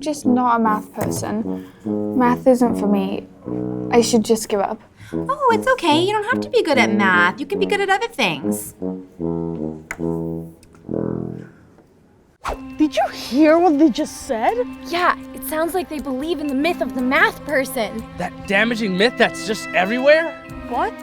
just not a math person. Math isn't for me. I should just give up. Oh, it's okay. You don't have to be good at math. You can be good at other things. Did you hear what they just said? Yeah, it sounds like they believe in the myth of the math person. That damaging myth that's just everywhere? What?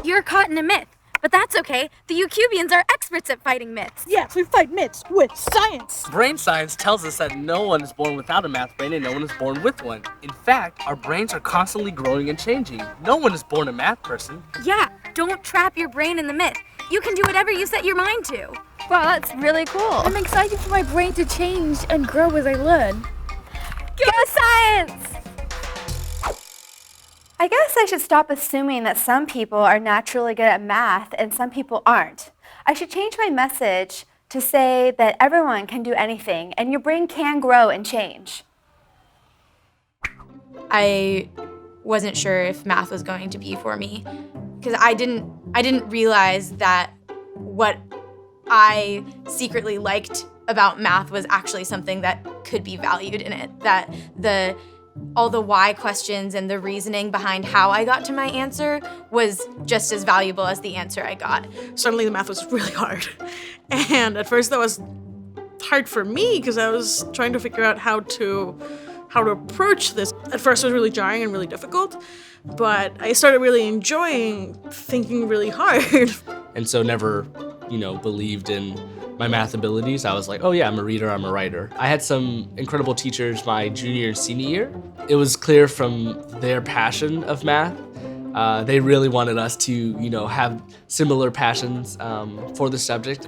You're caught in a myth, but that's okay. The Eucubians are experts at fighting myths. Yes, we fight myths with science. Brain science tells us that no one is born without a math brain and no one is born with one. In fact, our brains are constantly growing and changing. No one is born a math person. Yeah, don't trap your brain in the myth. You can do whatever you set your mind to. Wow, that's really cool. I'm excited for my brain to change and grow as I learn. Go science! I guess I should stop assuming that some people are naturally good at math and some people aren't. I should change my message to say that everyone can do anything and your brain can grow and change. I wasn't sure if math was going to be for me because I didn't realize that what I secretly liked about math was actually something that could be valued in it, that all the why questions and the reasoning behind how I got to my answer was just as valuable as the answer I got. Suddenly the math was really hard. And at first that was hard for me because I was trying to figure out how to approach this. At first it was really jarring and really difficult, but I started really enjoying thinking really hard. And so never, believed in my math abilities. I was like, oh yeah, I'm a reader, I'm a writer. I had some incredible teachers my junior and senior year. It was clear from their passion of math. They really wanted us to, have similar passions for the subject.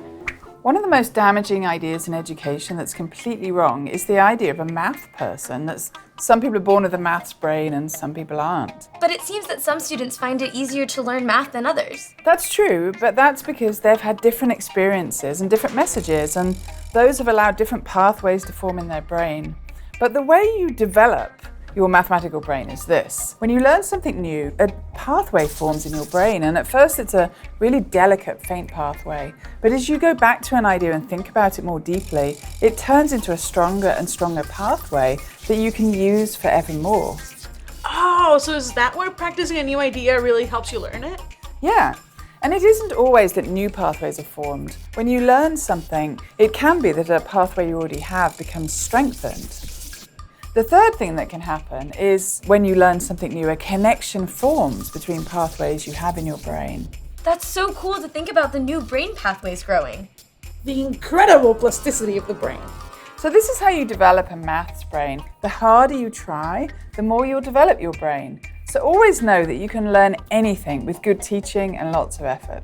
One of the most damaging ideas in education that's completely wrong is the idea of a math person. Some people are born with a maths brain and some people aren't. But it seems that some students find it easier to learn math than others. That's true, but that's because they've had different experiences and different messages, and those have allowed different pathways to form in their brain. But the way you develop your mathematical brain is this. When you learn something new, a pathway forms in your brain, and at first it's a really delicate, faint pathway. But as you go back to an idea and think about it more deeply, it turns into a stronger and stronger pathway that you can use forevermore. Oh, so is that why practicing a new idea really helps you learn it? Yeah. And it isn't always that new pathways are formed. When you learn something, it can be that a pathway you already have becomes strengthened. The third thing that can happen is when you learn something new, a connection forms between pathways you have in your brain. That's so cool to think about the new brain pathways growing. The incredible plasticity of the brain. So this is how you develop a maths brain. The harder you try, the more you'll develop your brain. So always know that you can learn anything with good teaching and lots of effort.